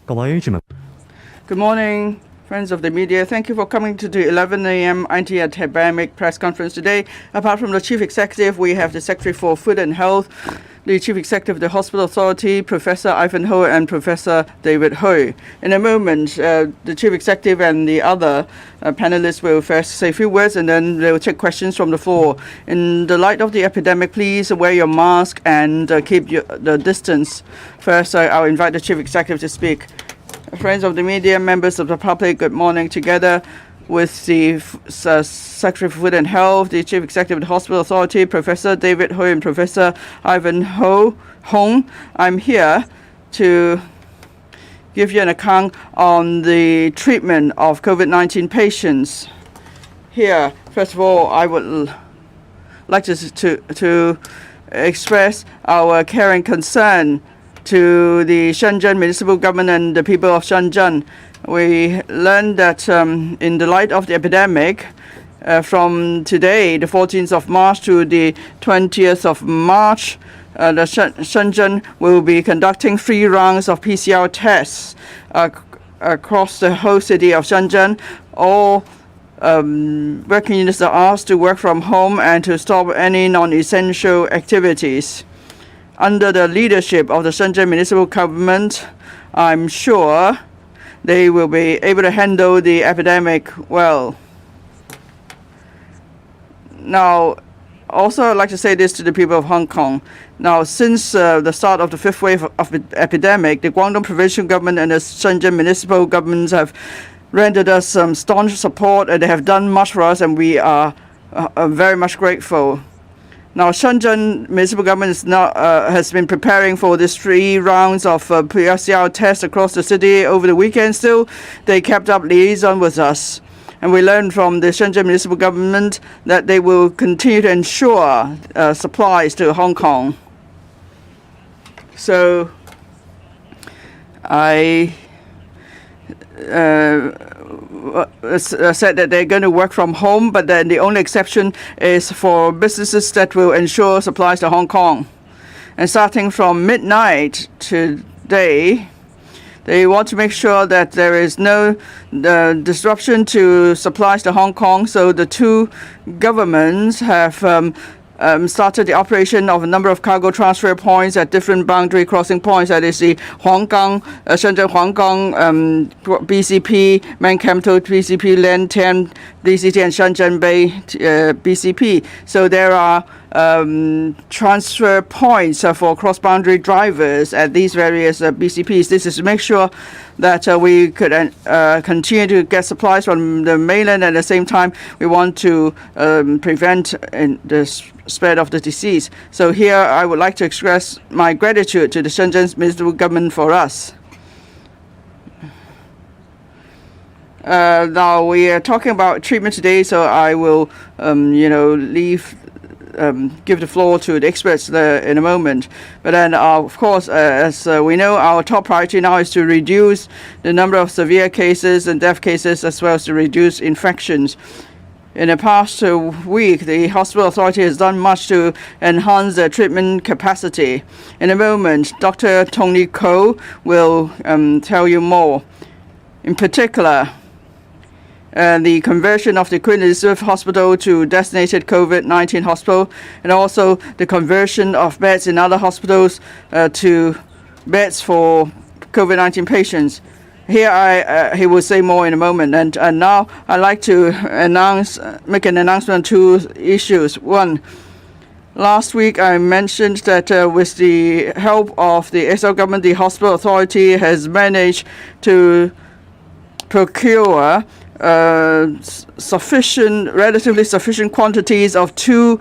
Good morning, friends of the media. Thank you for coming to the 11 a.m. anti-epidemic press conference today. Apart from the Chief Executive, we have the Secretary for Food and Health, the Chief Executive of the Hospital Authority, Professor Ivan Ho, and Professor David Hui. In a moment, the Chief Executive and the other panelists will first say a few words, and then they will take questions from the floor. In the light of the epidemic, please wear your mask and keep the distance. First, I'll invite the Chief Executive to speak. Friends of the media, members of the public, good morning. Together with the Secretary for Food and Health, the Chief Executive of the Hospital Authority, Professor David Hui and Professor Ivan Hong, I'm here to give you an account on the treatment of COVID-19 patients. Here, first of all, I would like to express our caring concern to the Shenzhen municipal government and the people of Shenzhen. We learned that in the light of the epidemic, from today, the 14th of March to the 20th of March, the Shenzhen will be conducting 3 rounds of PCR tests across the whole city of Shenzhen. All working units are asked to work from home and to stop any non-essential activities. Under the leadership of the Shenzhen municipal government, I'm sure they will be able to handle the epidemic well. Now, also I'd like to say this to the people of Hong Kong. Now, since the start of the 5th wave of the epidemic, the Guangdong provincial government and the Shenzhen municipal governments have rendered us some staunch support, and they have done much for us, and we are very much grateful. Now, Shenzhen municipal government is now, has been preparing for these 3 rounds of PCR tests across the city over the weekend. Still, they kept up liaison with us. And we learned from the Shenzhen municipal government that they will continue to ensure supplies to Hong Kong. So, I said that they're going to work from home, but then the only exception is for businesses that will ensure supplies to Hong Kong. And starting from midnight today, they want to make sure that there is no disruption to supplies to Hong Kong. So the 2 governments have started the operation of a number of cargo transfer points at different boundary crossing points. That is the Huanggang, Shenzhen Huanggang BCP, Mankamto BCP, Lantern BCP, and Shenzhen Bay BCP. So there are transfer points for cross-boundary drivers at these various BCPs. This is to make sure that we could continue to get supplies from the mainland. At the same time, we want to prevent the spread of the disease. So here I would like to express my gratitude to the Shenzhen municipal government for us. Now we are talking about treatment today, so I will give the floor to the experts in a moment. But then, of course, as we know, our top priority now is to reduce the number of severe cases and death cases, as well as to reduce infections. In the past week, the hospital authority has done much to enhance their treatment capacity. In a moment, Dr. Tony Ko will tell you more. In particular, the conversion of the Queen Elizabeth Hospital to designated COVID-19 hospital, and also the conversion of beds in other hospitals to beds for COVID-19 patients. Here he will say more in a moment. And now I'd like to make an announcement on 2 issues. One, last week I mentioned that with the help of the SL government, the hospital authority has managed to procure relatively sufficient quantities of 2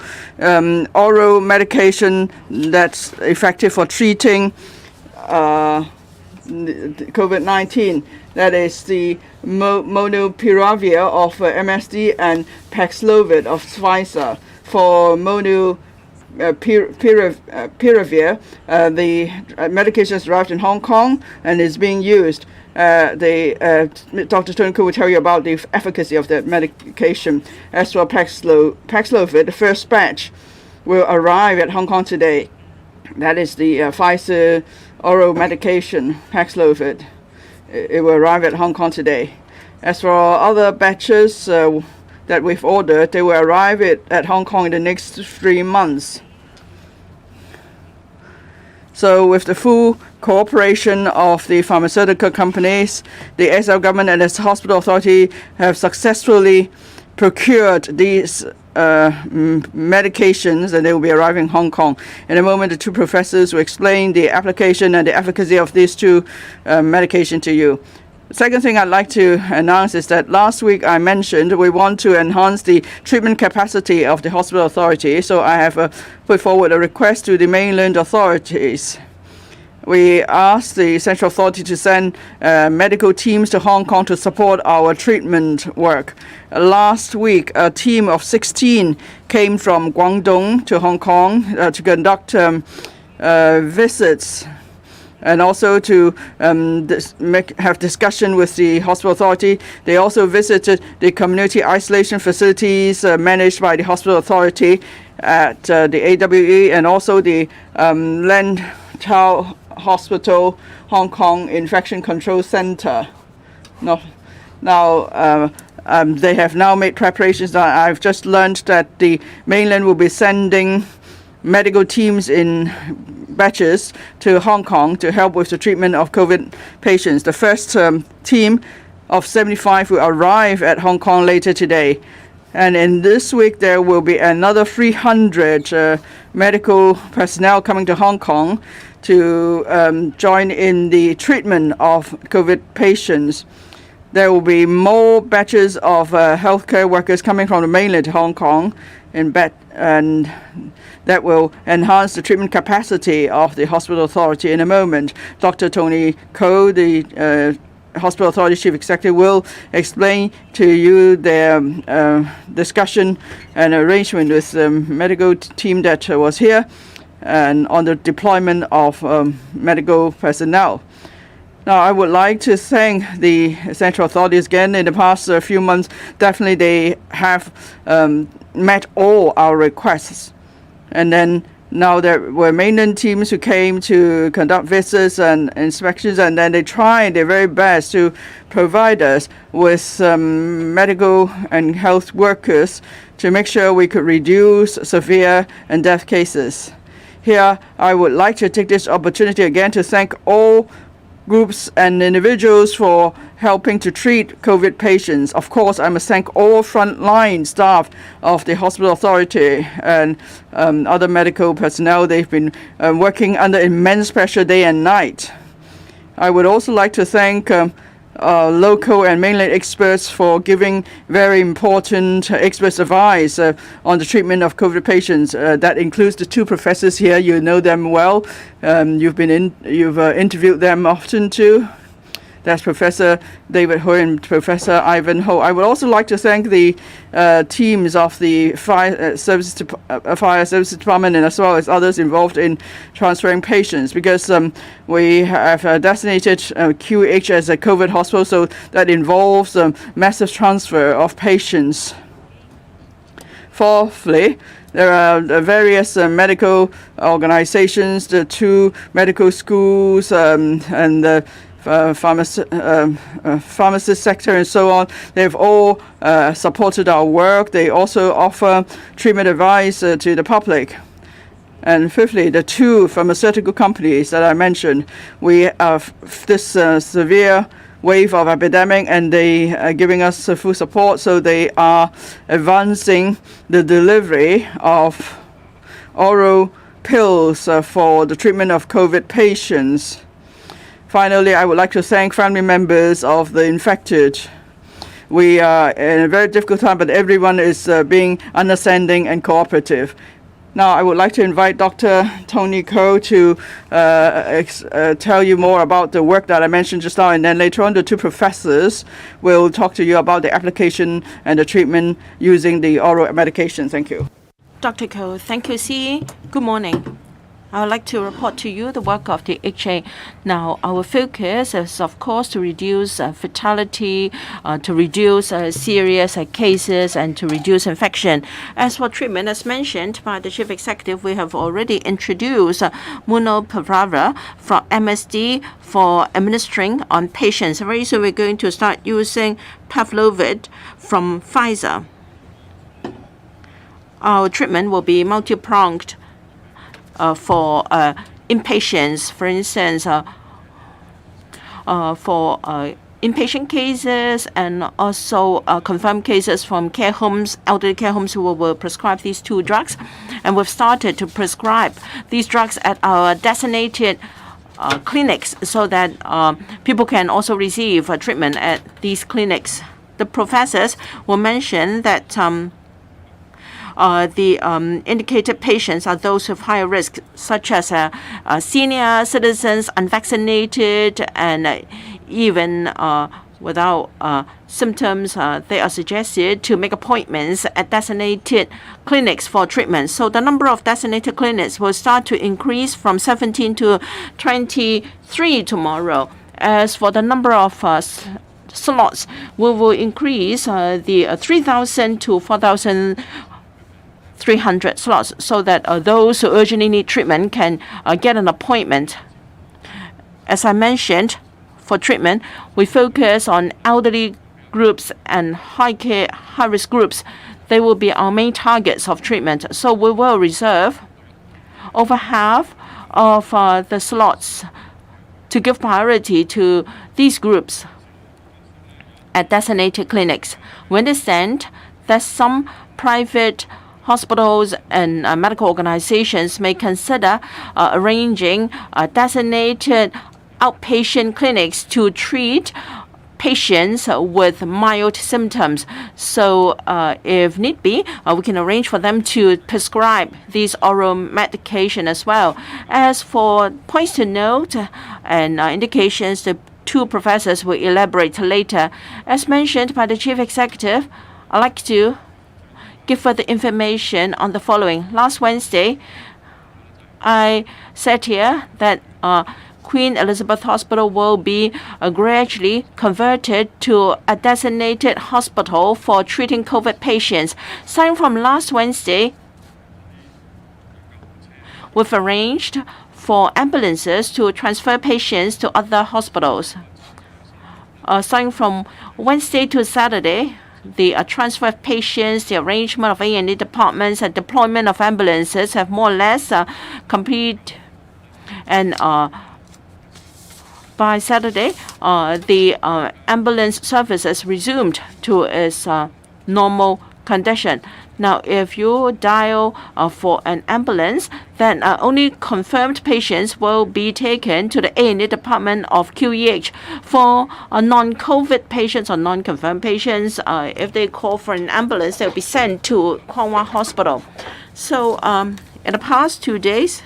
oral medication that's effective for treating COVID-19. That is the Monopiravir of MSD and Paxlovid of Pfizer. For Monopiravir, the medication is arrived in Hong Kong and is being used. Dr. Turnko will tell you about the efficacy of the medication. As for Paxlovid, the first batch will arrive at Hong Kong today. That is the Pfizer oral medication, Paxlovid. it will arrive at Hong Kong today. As for other batches that we've ordered, they will arrive at Hong Kong in the next 3 months. So with the full cooperation of the pharmaceutical companies, the SL government and the hospital authority have successfully procured these medications, and they will be arriving in Hong Kong. In a moment, the two professors will explain the application and the efficacy of these two medications to you. The second thing I'd like to announce is that last week I mentioned we want to enhance the treatment capacity of the hospital authority, so I have put forward a request to the mainland authorities. We asked the central authority to send medical teams to Hong Kong to support our treatment work. Last week, a team of 16 came from Guangdong to Hong Kong to conduct visits and also to have discussion with the hospital authority. They also visited the community isolation facilities managed by the hospital authority at the AWE and also the Lantau Hospital Hong Kong Infection Control Center. They have now made preparations. I've just learned that the mainland will be sending medical teams in batches to Hong Kong to help with the treatment of COVID patients. The first team of 75 will arrive at Hong Kong later today. And in this week, there will be another 300 medical personnel coming to Hong Kong to join in the treatment of COVID patients. There will be more batches of healthcare workers coming from the mainland to Hong Kong, and that will enhance the treatment capacity of the hospital authority. In a moment, Dr. Tony Ko, the hospital authority chief executive, will explain to you their discussion and arrangement with the medical team that was here and on the deployment of medical personnel. Now, I would like to thank the central authorities again. In the past few months, definitely they have met all our requests. And then now there were mainland teams who came to conduct visits and inspections, and then they tried their very best to provide us with medical and health workers to make sure we could reduce severe and death cases. Here, I would like to take this opportunity again to thank all groups and individuals for helping to treat COVID patients. Of course, I must thank all frontline staff of the hospital authority and other medical personnel. They've been working under immense pressure day and night. I would also like to thank local and mainland experts for giving very important expert advice on the treatment of COVID patients. That includes the two professors here. You know them well. You've interviewed them often too. That's Professor David Hui and Professor Ivan Ho. I would also like to thank the teams of the Fire Services Department and as well as others involved in transferring patients, because we have designated QH as a COVID hospital, so that involves massive transfer of patients. Fourthly, there are various medical organizations, the two medical schools and the pharmacist sector and so on. They've all supported our work. They also offer treatment advice to the public. And fifthly, the two pharmaceutical companies that I mentioned, we have this severe wave of epidemic, and they are giving us full support, so they are advancing the delivery of oral pills for the treatment of COVID patients. Finally, I would like to thank family members of the infected. We are in a very difficult time, but everyone is being understanding and cooperative. Now, I would like to invite Dr. Tony Ko to tell you more about the work that I mentioned just now, and then later on the two professors will talk to you about the application and the treatment using the oral medication. Thank you. Dr. Ko, thank you, CE. Good morning. I would like to report to you the work of the HA. Now, our focus is, of course, to reduce fatality, to reduce serious cases, and to reduce infection. As for treatment, as mentioned by the Chief Executive, we have already introduced Molnupiravir from MSD for administering on patients. Very soon, we're going to start using Paxlovid from Pfizer. Our treatment will be multi-pronged. For inpatients, for instance, for inpatient cases and also confirmed cases from care homes, elderly care homes who will prescribe these two drugs. And we've started to prescribe these drugs at our designated clinics so that people can also receive treatment at these clinics. The professors will mention that the indicated patients are those with higher risk, such as senior citizens, unvaccinated, and even without symptoms. They are suggested to make appointments at designated clinics for treatment. So the number of designated clinics will start to increase from 17 to 23 tomorrow. As for the number of slots, we will increase the 3,000 to 4,300 slots so that those who urgently need treatment can get an appointment. As I mentioned, for treatment, we focus on elderly groups and high-risk groups. They will be our main targets of treatment. So we will reserve over half of the slots to give priority to these groups at designated clinics. We understand that some private hospitals and medical organizations may consider arranging designated outpatient clinics to treat patients with mild symptoms. So if need be, we can arrange for them to prescribe these oral medication as well. As for points to note and indications, the two professors will elaborate later. As mentioned by the Chief Executive, I'd like to give further information on the following. Last Wednesday, I said here that Queen Elizabeth Hospital will be gradually converted to a designated hospital for treating COVID patients. Starting from last Wednesday, we've arranged for ambulances to transfer patients to other hospitals. Starting from Wednesday to Saturday, the transfer of patients, the arrangement of A&E departments, and deployment of ambulances have more or less complete. And by Saturday, the ambulance services resumed to its normal condition. Now, if you dial for an ambulance, then only confirmed patients will be taken to the A&E department of QEH. For non-COVID patients or non-confirmed patients, if they call for an ambulance, they'll be sent to Kwong Wah Hospital. So in the past 2 days,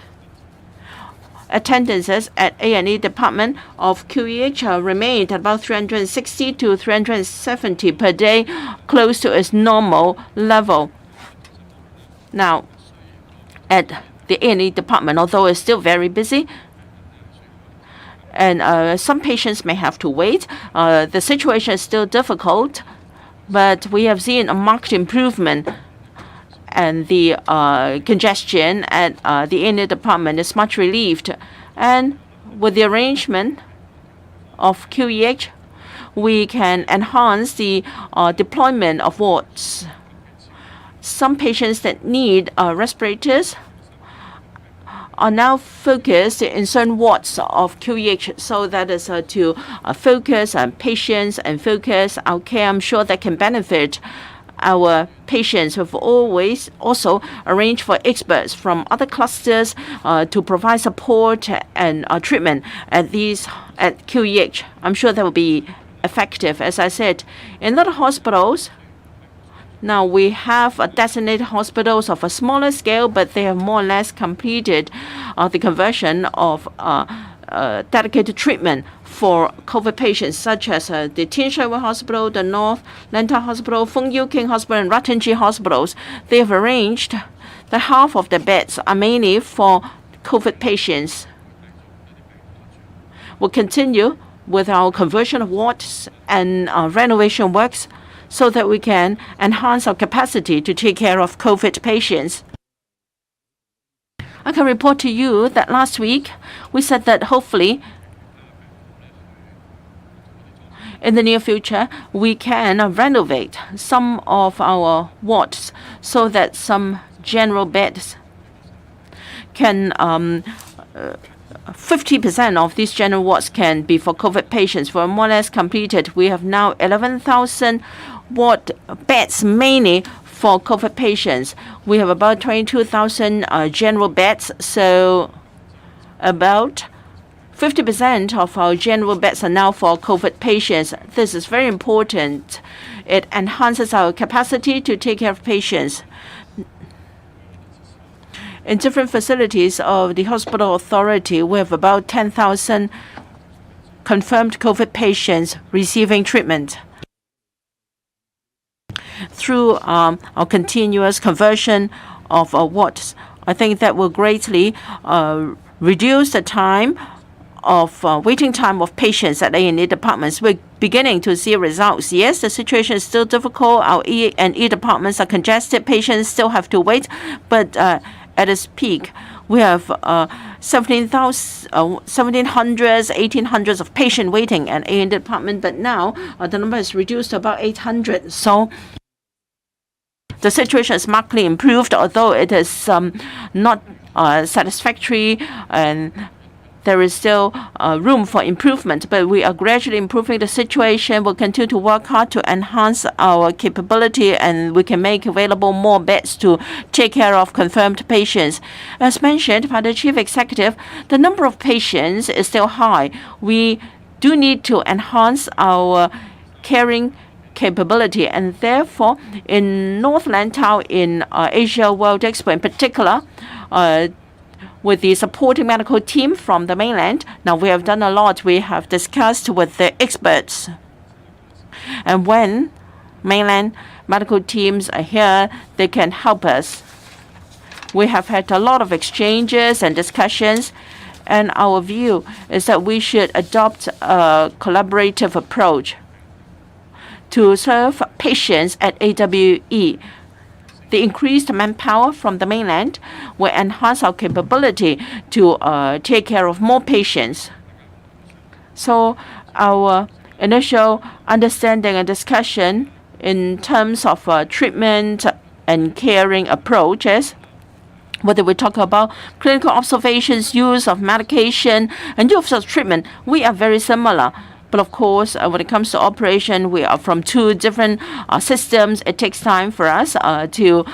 attendances at A&E department of QEH remained at about 360 to 370 per day, close to its normal level. Now, at the A&E department, although it's still very busy, and some patients may have to wait, the situation is still difficult, but we have seen a marked improvement. And the congestion at the A&E department is much relieved. And with the arrangement of QEH, we can enhance the deployment of wards. Some patients that need respirators are now focused in certain wards of QEH, so that is to focus on patients and focus our care. I'm sure that can benefit our patients. Have always also arranged for experts from other clusters to provide support and treatment at QEH. I'm sure that will be effective. As I said, in other hospitals, now we have designated hospitals of a smaller scale, but they have more or less completed the conversion of dedicated treatment for COVID patients, such as the Tin Shui Wai Hospital, the North Lantau Hospital, Feng Yu King Hospital, and Ratanji hospitals. They have arranged that half of the beds are mainly for COVID patients. We'll continue with our conversion of wards and renovation works so that we can enhance our capacity to take care of COVID patients. I can report to you that last week we said that hopefully in the near future we can renovate some of our wards so that some general beds can 50% of these general wards can be for COVID patients. We're more or less completed. We have now 11,000 ward beds mainly for COVID patients. We have about 22,000 general beds, so about 50% of our general beds are now for COVID patients. This is very important. It enhances our capacity to take care of patients. In different facilities of the hospital authority, we have about 10,000 confirmed COVID patients receiving treatment. Through our continuous conversion of wards, I think that will greatly reduce the time of waiting time of patients at A&E departments. We're beginning to see results. Yes, the situation is still difficult. Our E&E departments are congested. Patients still have to wait, but at its peak, we have 1,700s, 1,800s of patients waiting at A&E department, but now the number is reduced to about 800. So the situation is markedly improved, although it is not satisfactory and there is still room for improvement, but we are gradually improving the situation. We'll continue to work hard to enhance our capability, and we can make available more beds to take care of confirmed patients. As mentioned by the Chief Executive, the number of patients is still high. We do need to enhance our caring capability, and therefore in North Lantau, in Asia World Expo in particular, with the supporting medical team from the mainland. Now we have done a lot. We have discussed with the experts. And when mainland medical teams are here, they can help us. We have had a lot of exchanges and discussions, and our view is that we should adopt a collaborative approach to serve patients at AWE. The increased manpower from the mainland will enhance our capability to take care of more patients. So our initial understanding and discussion in terms of treatment and caring approaches, whether we talk about clinical observations, use of medication, and use of treatment, we are very similar. But of course, when it comes to operation, we are from two different systems. It takes time for us to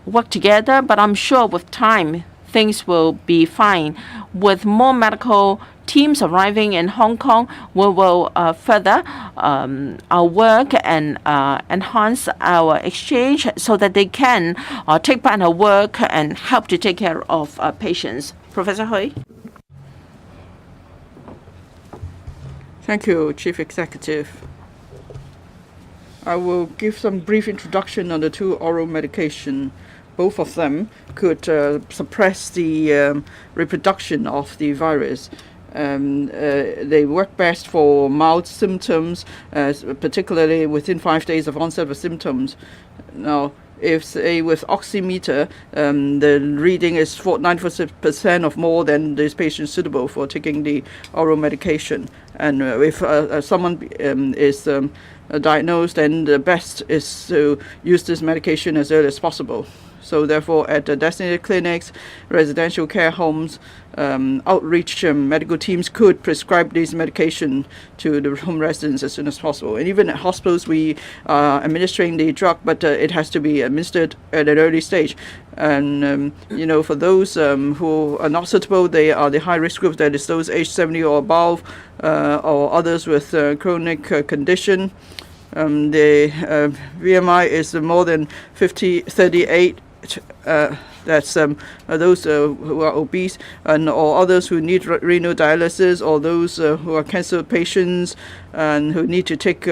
work together. But I'm sure with time, things will be fine. With more medical teams arriving in Hong Kong, we will further our work and enhance our exchange so that they can take part in our work and help to take care of patients. Professor Hui. Thank you, Chief Executive. I will give some brief introduction on the two oral medication. Both of them could suppress the reproduction of the virus. They work best for mild symptoms, particularly within 5 days of onset of symptoms. Now, if, say, with oximeter, the reading is 94% of more, then this patient is suitable for taking the oral medication. And if someone is diagnosed, then the best is to use this medication as early as possible. So therefore, at the designated clinics, residential care homes, outreach medical teams could prescribe this medication to the home residents as soon as possible. And even at hospitals, we are administering the drug, but it has to be administered at an early stage. And, for those who are not suitable, they are the high-risk group, that is those aged 70 or above, or others with chronic condition. The BMI is more than 38. That's those who are obese, or others who need renal dialysis, or those who are cancer patients and who need to take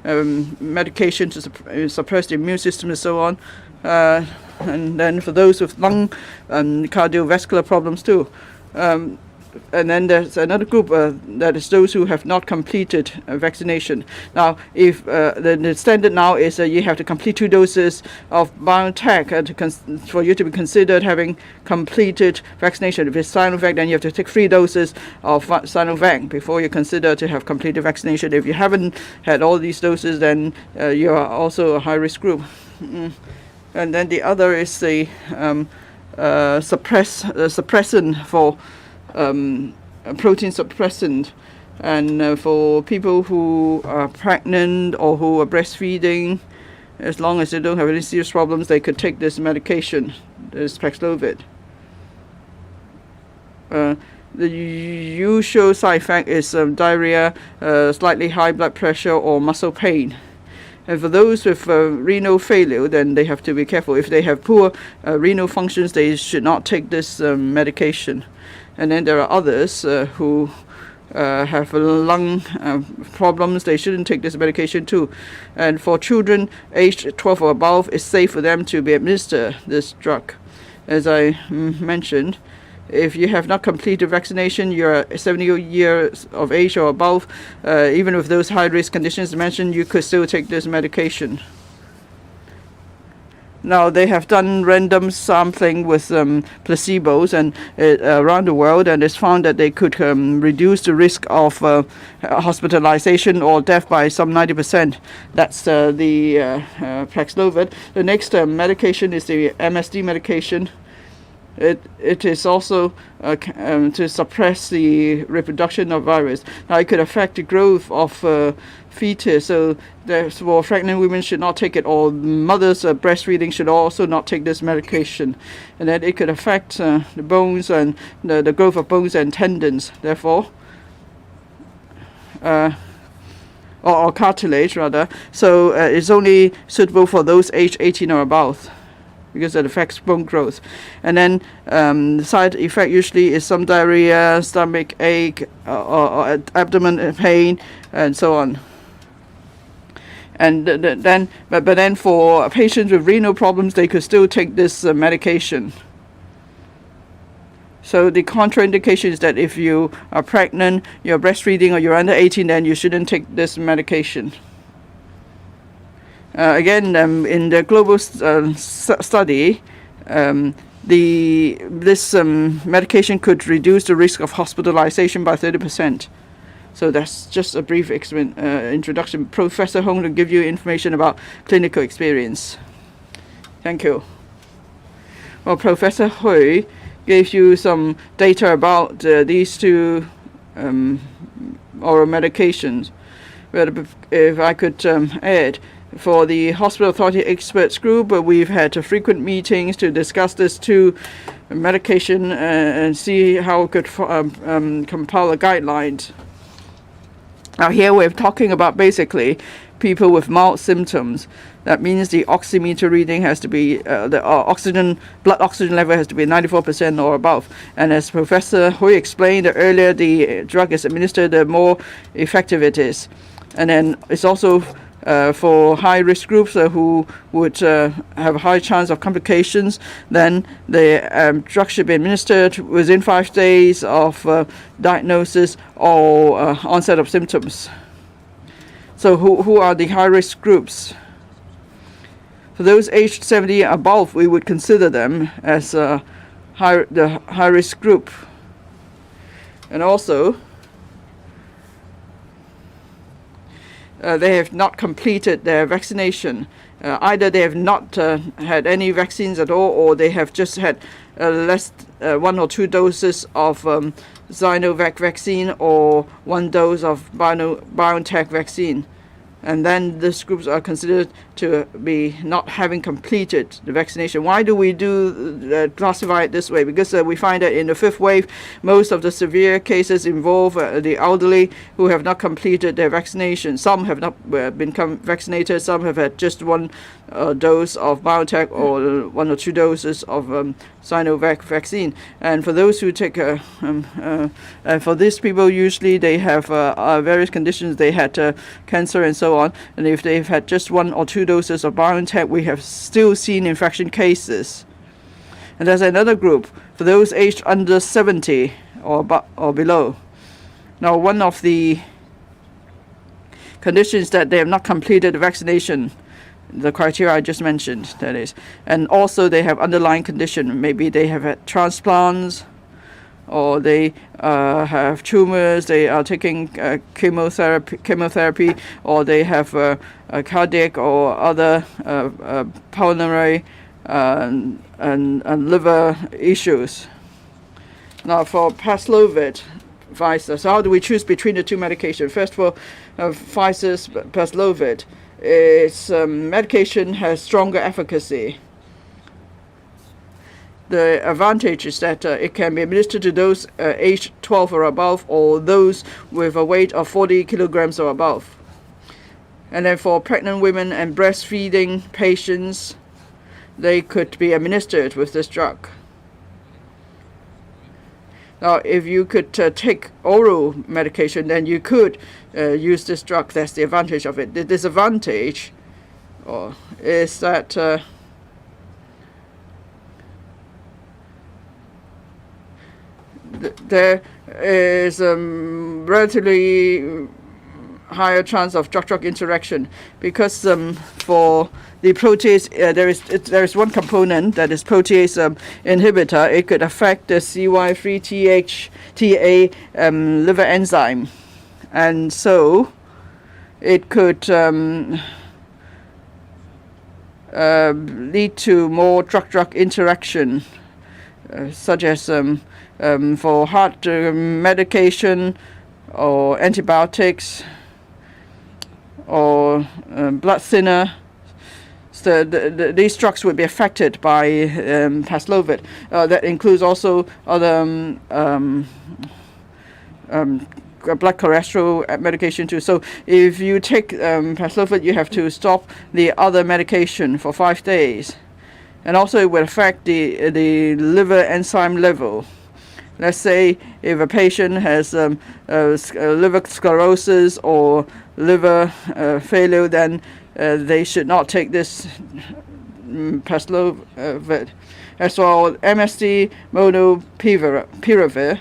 medication to suppress the immune system and so on. and then for those with lung and cardiovascular problems too. And then there's another group that is those who have not completed vaccination. Now, if the standard now is you have to complete 2 doses of BioNTech for you to be considered having completed vaccination. If it's Sinovac, then you have to take 3 doses of Sinovac before you consider to have completed vaccination. If you haven't had all these doses, then you are also a high-risk group. And then the other is the suppressant for protein suppressant, and for people who are pregnant or who are breastfeeding, as long as they don't have any serious problems, they could take this medication, this Paxlovid. The usual side effect is diarrhea, slightly high blood pressure, or muscle pain. And for those with renal failure, then they have to be careful. If they have poor renal functions, they should not take this medication. And then there are others who have lung problems. They shouldn't take this medication too. And for children aged 12 or above, it's safe for them to be administered this drug. As I mentioned, if you have not completed vaccination, you're 70 years of age or above, even with those high-risk conditions mentioned, you could still take this medication. Now, they have done random sampling with placebos and around the world, and it's found that they could reduce the risk of hospitalization or death by some 90%. That's the Paxlovid. The next medication is the MSD medication. It is also to suppress the reproduction of virus. Now, it could affect the growth of fetus, so therefore pregnant women should not take it, or mothers breastfeeding should also not take this medication. And then it could affect the bones and the growth of bones and tendons, therefore, or cartilage rather. So it's only suitable for those aged 18 or above, because it affects bone growth. And then the side effect usually is some diarrhea, stomach ache, or abdomen pain, and so on. And then for patients with renal problems, they could still take this medication. So the contraindication is that if you are pregnant, you're breastfeeding, or you're under 18, then you shouldn't take this medication. Again, in the global study, this medication could reduce the risk of hospitalization by 30%. So that's just a brief introduction. Professor Hong will give you information about clinical experience. Thank you. Well, Professor Hui gave you some data about these 2 oral medications. But if I could add, for the Hospital Authority Experts Group, we've had frequent meetings to discuss this 2 medication and see how we could compile a guidelines. Now here we're talking about basically people with mild symptoms. That means the oximeter reading has to be, the blood oxygen level has to be 94% or above. And as Professor Hui explained earlier, the drug is administered, the more effective it is. And then it's also for high-risk groups who would have a high chance of complications, then the drug should be administered within 5 days of diagnosis or onset of symptoms. So who are the high-risk groups? For those aged 70 and above, we would consider them as the high-risk group. And also, they have not completed their vaccination. Either they have not had any vaccines at all, or they have just had less 1 or 2 doses of Sinovac vaccine or 1 dose of BioNTech vaccine. And then these groups are considered to be not having completed the vaccination. Why do we classify it this way? Because we find that in the 5th wave, most of the severe cases involve the elderly who have not completed their vaccination. Some have not been vaccinated, some have had just 1 dose of BioNTech or 1 or 2 doses of Sinovac vaccine. And for those who take, for these people, usually they have various conditions. They had cancer and so so on. And if they've had just 1 or 2 doses of BioNTech, we have still seen infection cases. And there's another group for those aged under 70 or below. Now, one of the conditions that they have not completed the vaccination, the criteria I just mentioned, that is, and also they have underlying condition. Maybe they have had transplants, or they have tumors, they are taking chemotherapy, or they have a cardiac or other pulmonary and liver issues. Now, for Paxlovid, Pfizer, so how do we choose between the two medications? First, for Pfizer's Paxlovid, its medication has stronger efficacy. The advantage is that it can be administered to those aged 12 or above, or those with a weight of 40 kilograms or above. And then for pregnant women and breastfeeding patients, they could be administered with this drug. Now, if you could take oral medication, then you could use this drug. That's the advantage of it. The disadvantage is that there is relatively higher chance of drug-drug interaction, because for the protease, there is one component that is protease inhibitor. It could affect the CY3THTA liver enzyme, and so it could lead to more drug-drug interaction, such as for heart medication or antibiotics or blood thinner. So these drugs would be affected by Paxlovid. That includes also other blood cholesterol medication too. So if you take Paxlovid, you have to stop the other medication for 5 days. And also it will affect the liver enzyme level. Let's say if a patient has liver sclerosis or liver failure, then they should not take this Paxlovid. As well, MSD molnupiravir,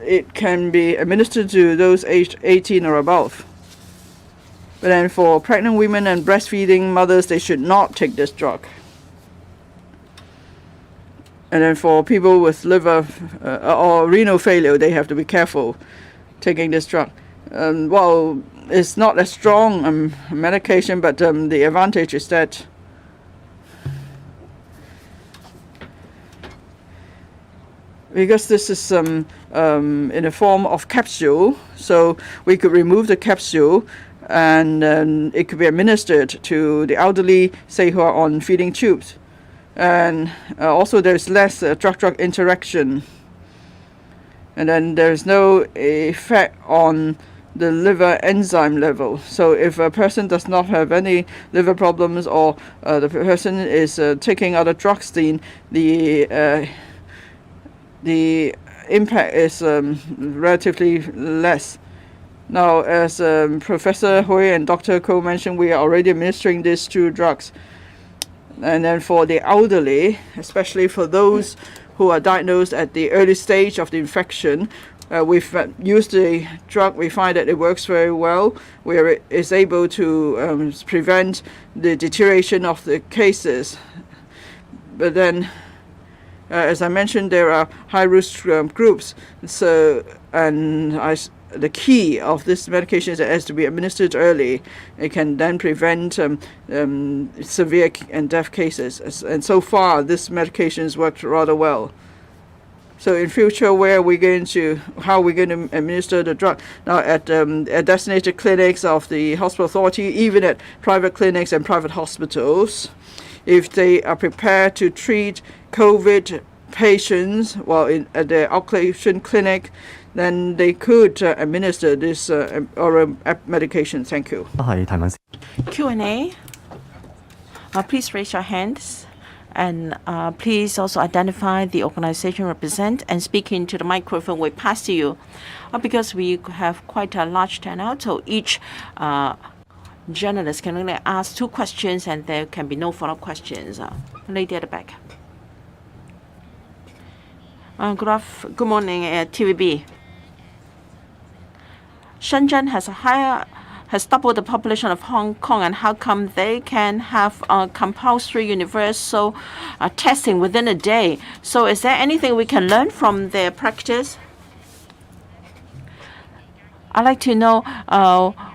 it can be administered to those aged 18 or above. But then for pregnant women and breastfeeding mothers, they should not take this drug. And then for people with liver or renal failure, they have to be careful taking this drug. Well, it's not a strong medication, but the advantage is that because this is in the form of capsule, so we could remove the capsule, and it could be administered to the elderly, say, who are on feeding tubes. And also there's less drug-drug interaction, and then there's no effect on the liver enzyme level. So if a person does not have any liver problems, or the person is taking other drugs, then the impact is relatively less. Now, as Professor Hui and Dr. Ko mentioned, we are already administering these 2 drugs. And then for the elderly, especially for those who are diagnosed at the early stage of the infection, we've used the drug. We find that it works very well, where it is able to prevent the deterioration of the cases. But then, as I mentioned, there are high-risk groups. So, the key of this medication is that it has to be administered early. It can then prevent severe and death cases. And so far, this medication has worked rather well. So in future, how are we going to administer the drug? Now, at designated clinics of the hospital authority, even at private clinics and private hospitals, if they are prepared to treat COVID patients, at the outpatient clinic, then they could administer this oral medication. Thank you. Q&A. Please raise your hands. And please also identify the organization represent and speak into the microphone we pass to you. Because we have quite a large turnout, so each journalist can only ask 2 questions and there can be no follow-up questions. Lady at the back. Good morning, TVB. Shenzhen has doubled the population of Hong Kong, and how come they can have compulsory universal testing within a day? So is there anything we can learn from their practice? I'd like to know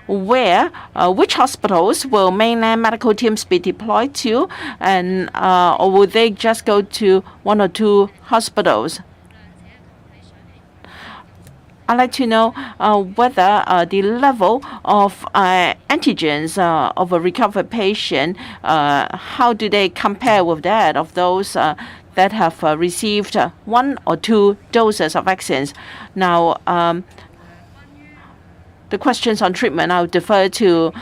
which hospitals will mainland medical teams be deployed to, and or will they just go to 1 or 2 hospitals? I'd like to know whether the level of antigens of a recovered patient, how do they compare with that of those that have received 1 or 2 doses of vaccines? Now, the questions on treatment, I'll defer to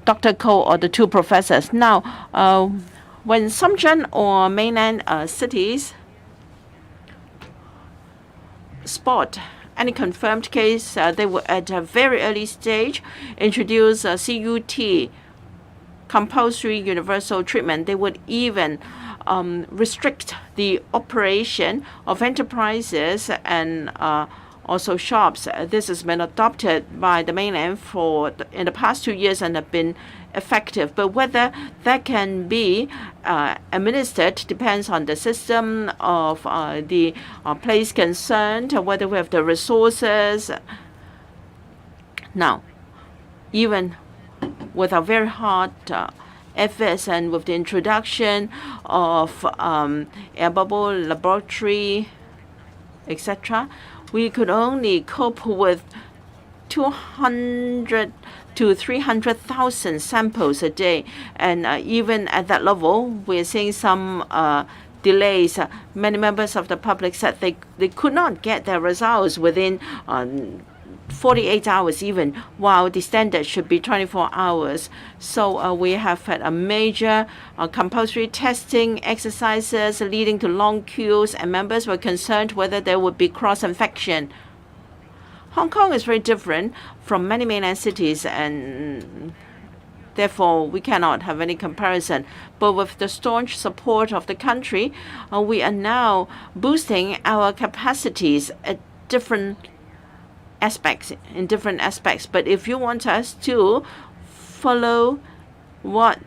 Dr. Ko or the 2 professors. Now, when Shenzhen or mainland cities spot any confirmed case, they will at a very early stage introduce CUT, compulsory universal treatment. They would even restrict the operation of enterprises and also shops. This has been adopted by the mainland in the past 2 years and have been effective. But whether that can be administered depends on the system of the place concerned, whether we have the resources. Now, even with our very hard efforts and with the introduction of air bubble laboratory, etc., we could only cope with 200 to 300,000 samples a day. And even at that level, we're seeing some delays. Many members of the public said they could not get their results within 48 hours even, while the standard should be 24 hours. So we have had a major compulsory testing exercises leading to long queues, and members were concerned whether there would be cross-infection. Hong Kong is very different from many mainland cities, and therefore we cannot have any comparison. But with the staunch support of the country, we are now boosting our capacities at different aspects. But if you want us to follow what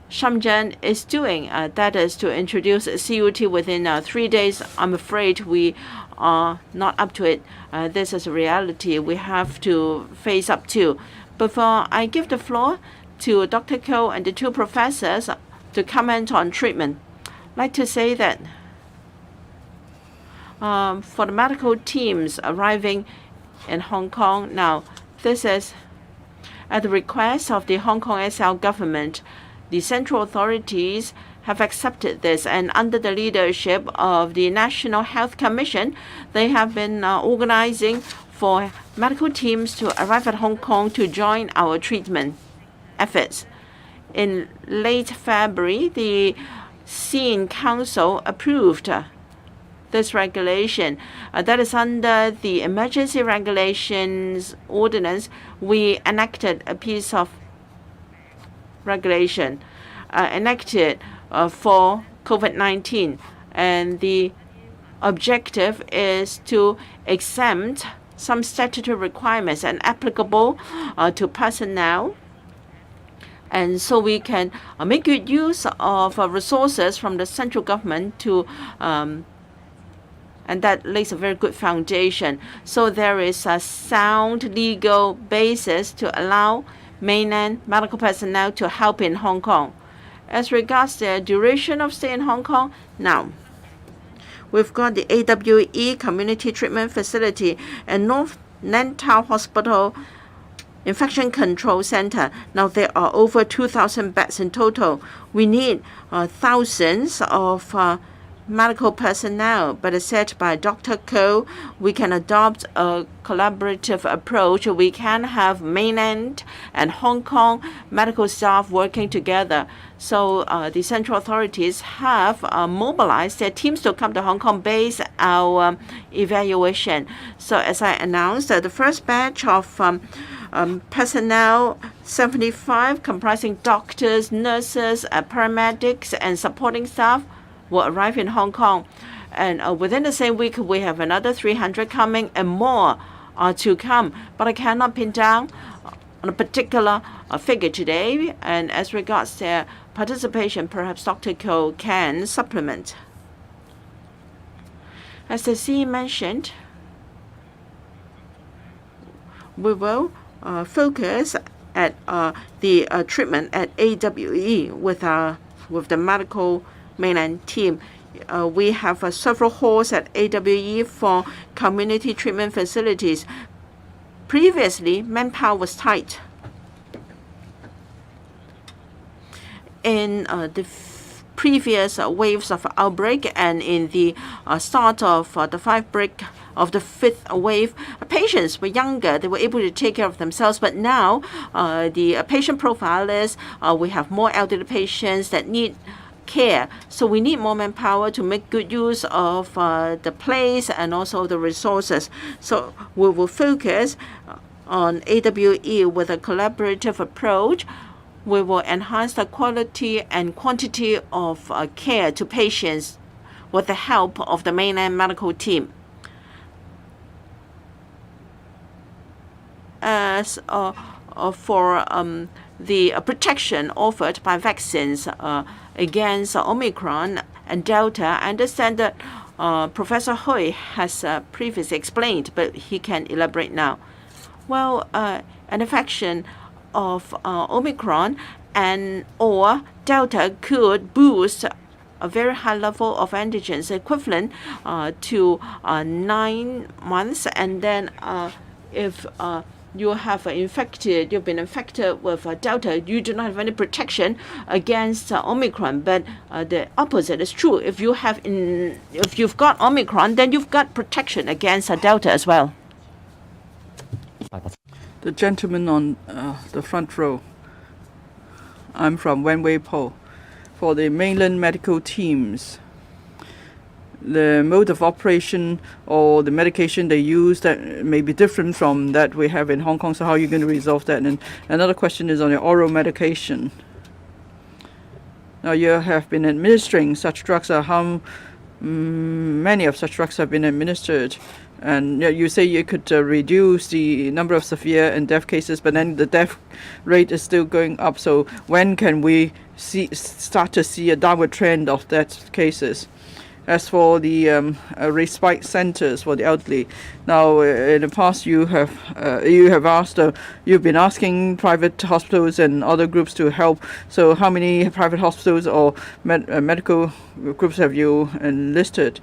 Shenzhen is doing, that is to introduce CUT within 3 days, I'm afraid we are not up to it. This is a reality we have to face up to. Before I give the floor to Dr. Ko and the 2 professors to comment on treatment, I'd like to say that for the medical teams arriving in Hong Kong now, this is at the request of the Hong Kong SL government. The central authorities have accepted this, and under the leadership of the National Health Commission, they have been organizing for medical teams to arrive at Hong Kong to join our treatment efforts. In late February, the CN Council approved this regulation. That is under the Emergency Regulations Ordinance. We enacted a piece of regulation enacted for COVID-19, and the objective is to exempt some statutory requirements and applicable to personnel, and so we can make good use of resources from the central government to and that lays a very good foundation. So there is a sound legal basis to allow mainland medical personnel to help in Hong Kong. As regards the duration of stay in Hong Kong, now we've got the AWE Community Treatment Facility and North Nantou Hospital Infection Control Center. Now there are over 2,000 beds in total. We need thousands of medical personnel, but as said by Dr. Ko, we can adopt a collaborative approach. We can have Mainland and Hong Kong medical staff working together. So the central authorities have mobilized their teams to come to Hong Kong base our evaluation. So as I announced, the first batch of personnel, 75, comprising doctors, nurses, paramedics, and supporting staff, will arrive in Hong Kong. And within the same week, we have another 300 coming and more are to come. But I cannot pin down on a particular figure today. And as regards their participation, perhaps Dr. Ko can supplement. As the CEO mentioned, we will focus at the treatment at AWE with the medical Mainland team. We have several halls at AWE for community treatment facilities. Previously, manpower was tight. In the previous waves of outbreak and in the start of the fifth wave, patients were younger. They were able to take care of themselves. But now, the patient profile is we have more elderly patients that need care. So we need more manpower to make good use of the place and also the resources. So we will focus on AWE with a collaborative approach. We will enhance the quality and quantity of care to patients with the help of the Mainland medical team. As for the protection offered by vaccines against Omicron and Delta, I understand that Professor Hui has previously explained, but he can elaborate now. Well, an infection of Omicron and or Delta could boost a very high level of antigens equivalent to 9 months, and then if you've been infected with Delta, you do not have any protection against Omicron. But the opposite is true. If you've got Omicron, then you've got protection against Delta as well. The gentleman on the front row. I'm from Wenwei Po. For the Mainland medical teams, the mode of operation or the medication they use that may be different from that we have in Hong Kong. So how are you going to resolve that? And another question is on the oral medication. Now you have been administering such drugs. How many of such drugs have been administered? And you say you could reduce the number of severe and death cases, but then the death rate is still going up. So when can we start to see a downward trend of death cases? As for the respite centers for the elderly, now in the past you've been asking private hospitals and other groups to help. So how many private hospitals or medical groups have you enlisted?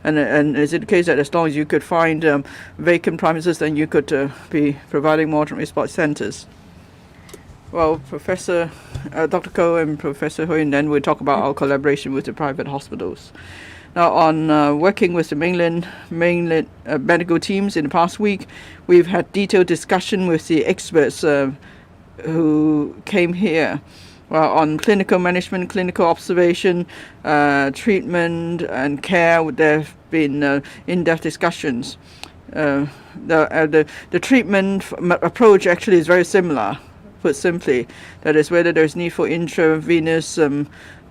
And is it the case that as long as you could find vacant premises, then you could be providing more respite centers? Well, Professor Dr. Ko and Professor Hui, and then we'll talk about our collaboration with the private hospitals. Now, on working with the Mainland medical teams in the past week, we've had detailed discussion with the experts who came here. Well, on clinical management, clinical observation, treatment and care, there have been in-depth discussions. The treatment approach actually is very similar, put simply. That is, whether there's need for intravenous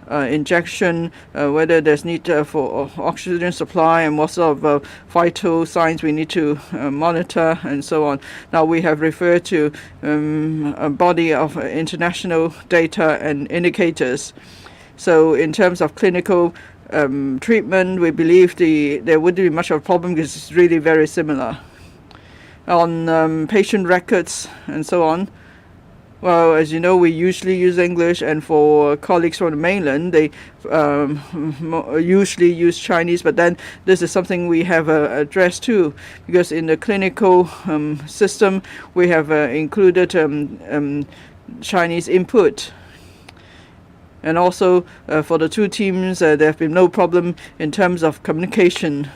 injection, whether there's need for oxygen supply, and what sort of vital signs we need to monitor, and so on. Now we have referred to a body of international data and indicators. So in terms of clinical treatment, we believe there wouldn't be much of a problem because it's really very similar. On patient records and so on, well, as you know, we usually use English, and for colleagues from the Mainland, they usually use Chinese, but then this is something we have addressed too, because in the clinical system, we have included Chinese input. And also for the two teams, there have been no problem in terms of communication.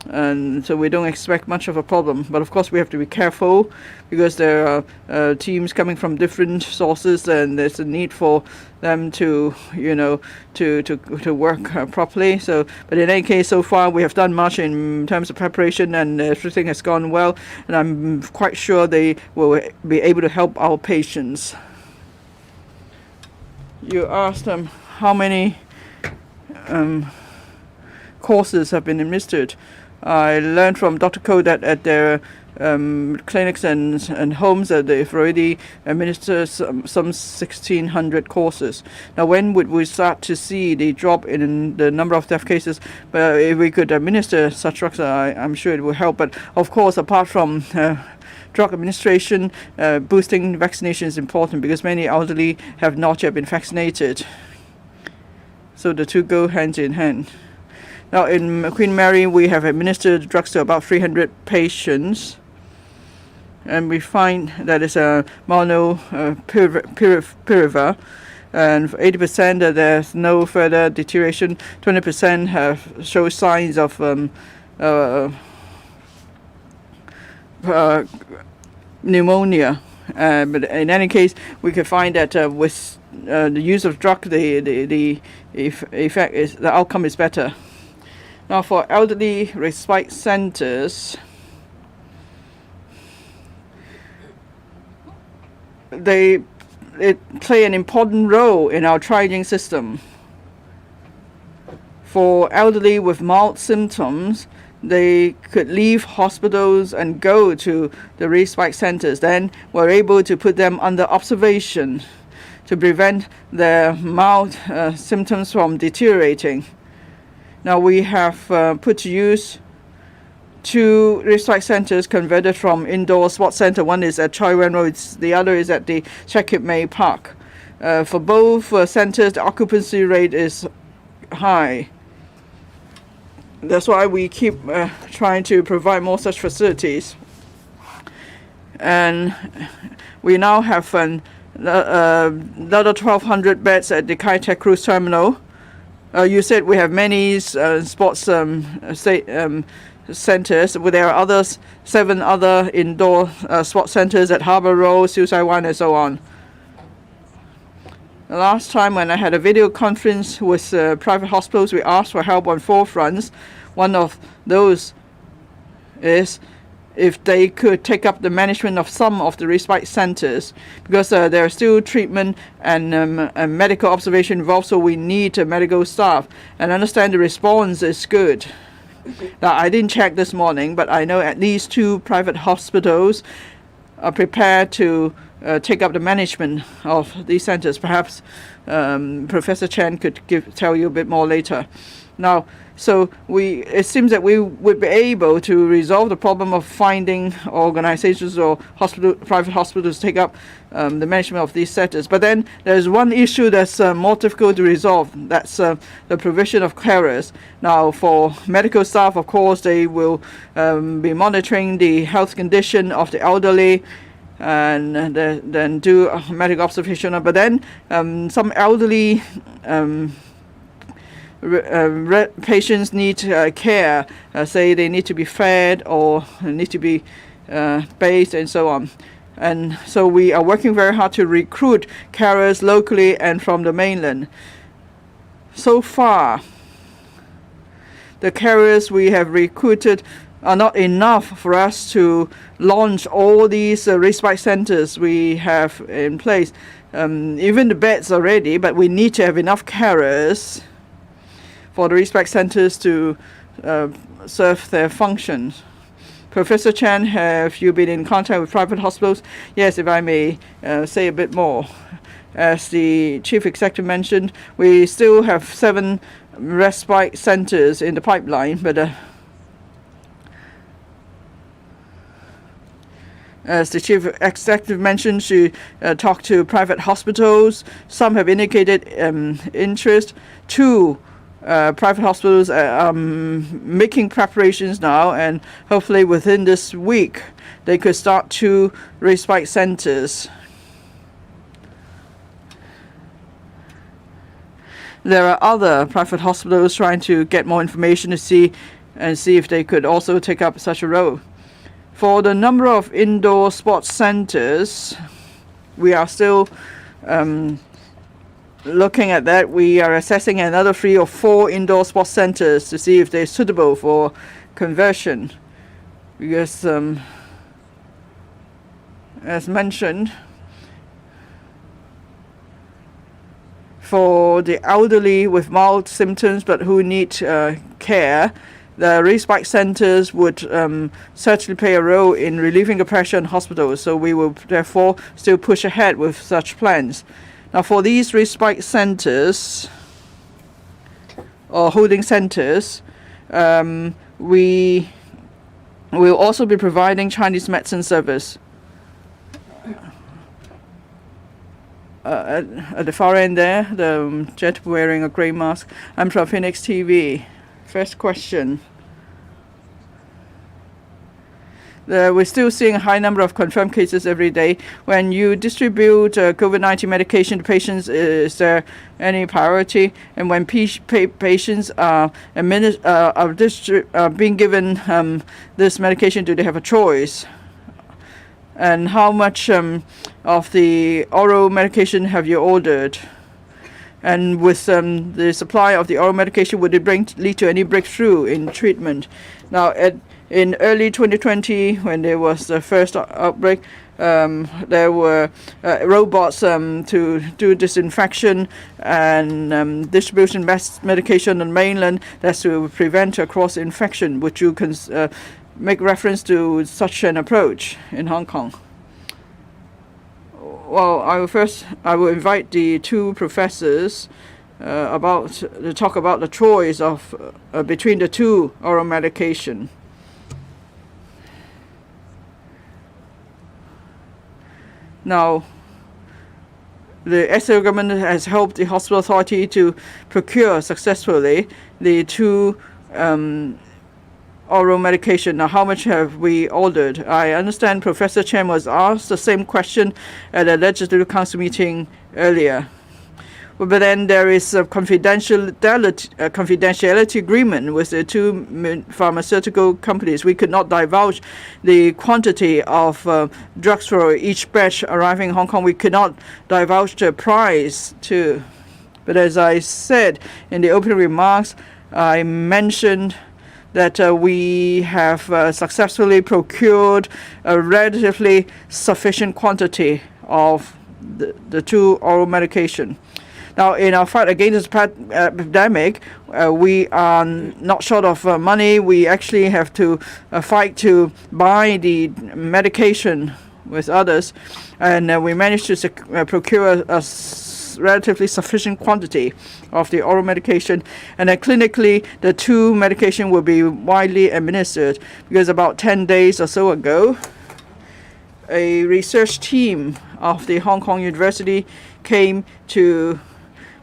And so we don't expect much of a problem. But of course we have to be careful because there are teams coming from different sources, and there's a need for them to, to work properly. So, but in any case, so far we have done much in terms of preparation, and everything has gone well. And I'm quite sure they will be able to help our patients. You asked them how many courses have been administered. I learned from Dr. Ko that at their clinics and homes that they've already administered some 1,600 courses. Now, when would we start to see the drop in the number of death cases? But if we could administer such drugs, I'm sure it will help. But of course, apart from drug administration, boosting vaccination is important because many elderly have not yet been vaccinated. So the two go hand in hand. Now, in Queen Mary, we have administered drugs to about 300 patients, and we find that it's a molnupiravir, and for 80% there's no further deterioration. 20% have show signs of pneumonia. But in any case, we can find that with the use of drug, the effect is, the outcome is better. Now, for elderly respite centers, they play an important role in our triaging system. For elderly with mild symptoms, they could leave hospitals and go to the respite centers. Then we're able to put them under observation to prevent their mild symptoms from deteriorating. Now, we have put to use 2 respite centers converted from indoor sports center. One is at Choi Wan Road, the other is at the Shek Kip Mei Park. For both centers, the occupancy rate is high. That's why we keep trying to provide more such facilities. And we now have another 1,200 beds at the Kai Tak Cruise Terminal. You said we have many sports centers. There are 7 other indoor sports centers at Harbour Road, Siu Sai Wan, and so on. The last time when I had a video conference with private hospitals, we asked for help on 4 fronts. One of those is if they could take up the management of some of the respite centers, because there are still treatment and medical observation involved, so we need medical staff. And I understand the response is good. Now, I didn't check this morning, but I know at least 2 private hospitals are prepared to take up the management of these centers. Perhaps Professor Chen could tell you a bit more later. Now, so it seems that we would be able to resolve the problem of finding organizations or private hospitals to take up the management of these centers. But then there's one issue that's more difficult to resolve. That's the provision of carers. Now, for medical staff, of course, they will be monitoring the health condition of the elderly and then do a medical observation. But then some elderly patients need care, say they need to be fed or need to be bathed and so on. And so we are working very hard to recruit carers locally and from the mainland. So far, the carers we have recruited are not enough for us to launch all these respite centers we have in place. Even the beds are ready, but we need to have enough carers for the respite centers to serve their functions. Professor Chan, have you been in contact with private hospitals? Yes, if I may say a bit more. As the Chief Executive mentioned, we still have 7 respite centers in the pipeline, but as the Chief Executive mentioned, she talked to private hospitals. Some have indicated interest. 2 private hospitals are making preparations now, and hopefully within this week they could start 2 respite centers. There are other private hospitals trying to get more information to see if they could also take up such a role. For the number of indoor sports centers, we are still looking at that. We are assessing another 3 or 4 indoor sports centers to see if they're suitable for conversion. Because, as mentioned, for the elderly with mild symptoms but who need care, the Respite centers would certainly play a role in relieving the pressure on hospitals. So we will therefore still push ahead with such plans. Now, for these Respite centers or holding centers, we will also be providing Chinese medicine service. At the far end there, the jet wearing a grey mask. I'm from Phoenix TV. First question. We're still seeing a high number of confirmed cases every day. When you distribute COVID-19 medication to patients, is there any priority? And when patients are being given this medication, do they have a choice? And how much of the oral medication have you ordered? And with the supply of the oral medication, would it lead to any breakthrough in treatment? Now, in early 2020, when there was the first outbreak, there were robots to do disinfection and distribution medication on Mainland. That's to prevent a cross-infection. Would you make reference to such an approach in Hong Kong? Well, I will invite the 2 professors to talk about the choice of between the 2 oral medication. Now, the SAO government has helped the hospital authority to procure successfully the 2 oral medication. Now, how much have we ordered? I understand Professor Chen was asked the same question at a Legislative Council meeting earlier. But then there is a confidentiality agreement with the 2 pharmaceutical companies. We could not divulge the quantity of drugs for each batch arriving in Hong Kong. We could not divulge the price too. But as I said in the opening remarks, I mentioned that we have successfully procured a relatively sufficient quantity of the 2 oral medication. Now, in our fight against the epidemic, we are not short of money. We actually have to fight to buy the medication with others, and we managed to procure a relatively sufficient quantity of the oral medication. And then clinically, the 2 medication will be widely administered, because about 10 days or so ago, a research team of the Hong Kong University came to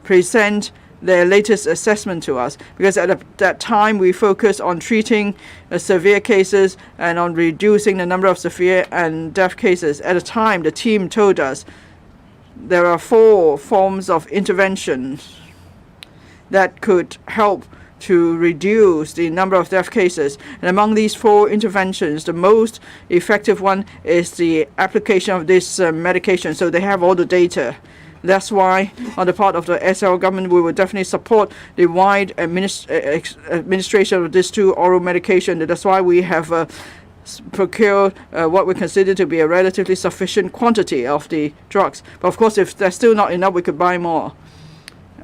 present their latest assessment to us, because at that time we focused on treating severe cases and on reducing the number of severe and death cases. At the time, the team told us there are 4 forms of intervention that could help to reduce the number of death cases. And among these 4 interventions, the most effective one is the application of this medication. So they have all the data. That's why, on the part of the SL government, we will definitely support the wide administration of these 2 oral medication. That's why we have procured what we consider to be a relatively sufficient quantity of the drugs. But of course, if there's still not enough, we could buy more.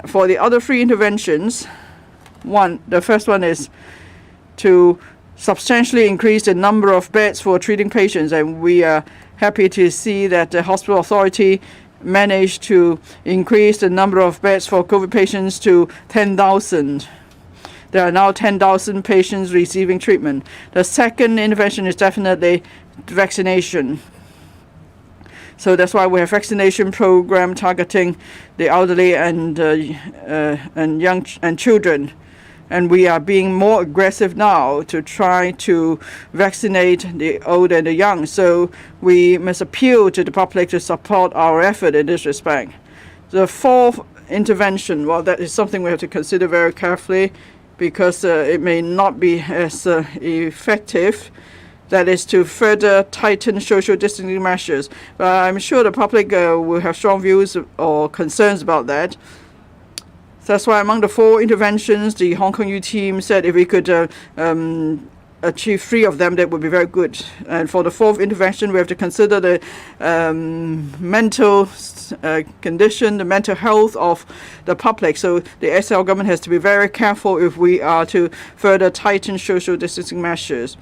For the other 3 interventions, the first one is to substantially increase the number of beds for treating patients, and we are happy to see that the hospital authority managed to increase the number of beds for COVID patients to 10,000. There are now 10,000 patients receiving treatment. The second intervention is definitely vaccination. So that's why we have vaccination program targeting the elderly and young and children. And we are being more aggressive now to try to vaccinate the old and the young. So we must appeal to the public to support our effort in this respect. The 4th intervention, well, that is something we have to consider very carefully because it may not be as effective. That is to further tighten social distancing measures. But I'm sure the public will have strong views or concerns about that. That's why among the 4 interventions, the Hong Kong U team said if we could achieve 3 of them, that would be very good. And for the 4th intervention, we have to consider the mental condition, the mental health of the public. So the SL government has to be very careful if we are to further tighten social distancing measures.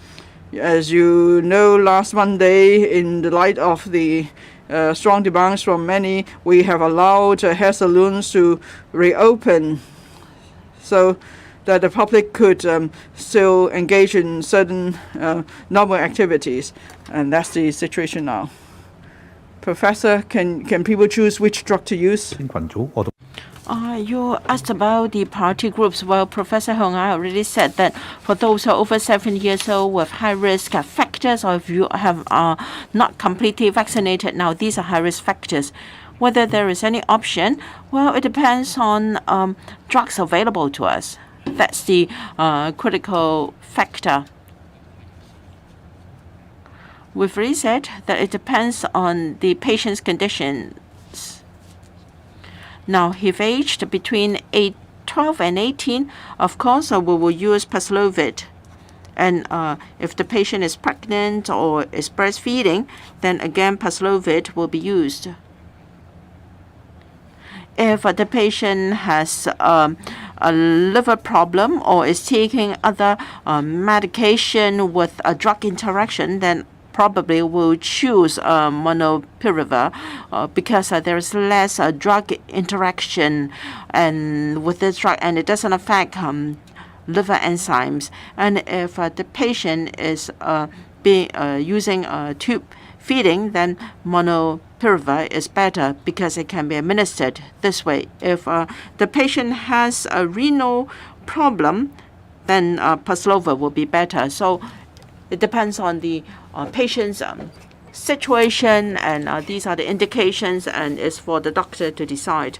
As you know, last Monday, in the light of the strong demands from many, we have allowed hair salons to reopen so that the public could still engage in certain normal activities. And that's the situation now. Professor, can people choose which drug to use? You asked about the party groups. Well, Professor Hong, I already said that for those who are over 7 years old with high-risk factors, or if you have not completely vaccinated now, these are high-risk factors. Whether there is any option, well, it depends on drugs available to us. That's the critical factor. We've already said that it depends on the patient's condition. Now, if aged between 12 and 18, of course, we will use Paxlovid. And if the patient is pregnant or is breastfeeding, then again, Paxlovid will be used. If the patient has a liver problem or is taking other medication with a drug interaction, then probably will choose molnupiravir because there is less drug interaction and with this drug, and it doesn't affect liver enzymes. And if the patient is using tube feeding, then molnupiravir is better because it can be administered this way. If the patient has a renal problem, then Paxlovid will be better. So it depends on the patient's situation, and these are the indications, and it's for the doctor to decide.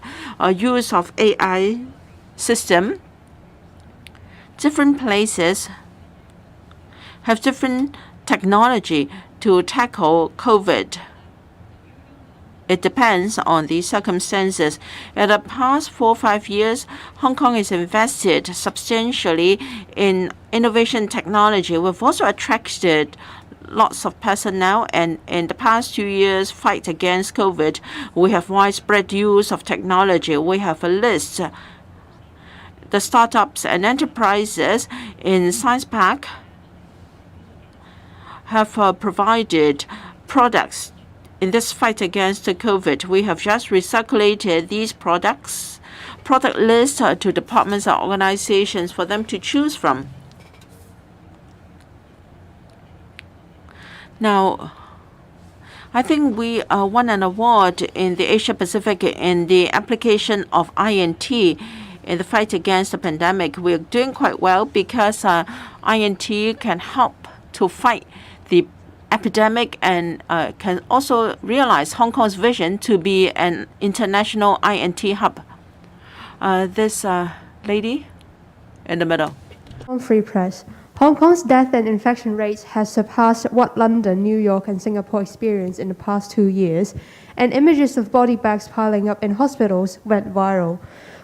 Use of AI system. Different places have different technology to tackle COVID. It depends on the circumstances. In the past 4 or 5 years, Hong Kong has invested substantially in innovation technology. We've also attracted lots of personnel, and in the past 2 years, fight against COVID, we have widespread use of technology. We have a list. The startups and enterprises in Science Park have provided products in this fight against the COVID. We have just recirculated these product lists to departments and organizations for them to choose from. Now, I think we won an award in the Asia Pacific in the application of INT in the fight against the pandemic. We're doing quite well because INT can help to fight the epidemic and can also realize Hong Kong's vision to be an international INT hub. This lady in the middle. On Free Press. Hong Kong's death and infection rates has surpassed what London, New York and Singapore experienced in the past 2 years, and images of body bags piling up in hospitals went viral.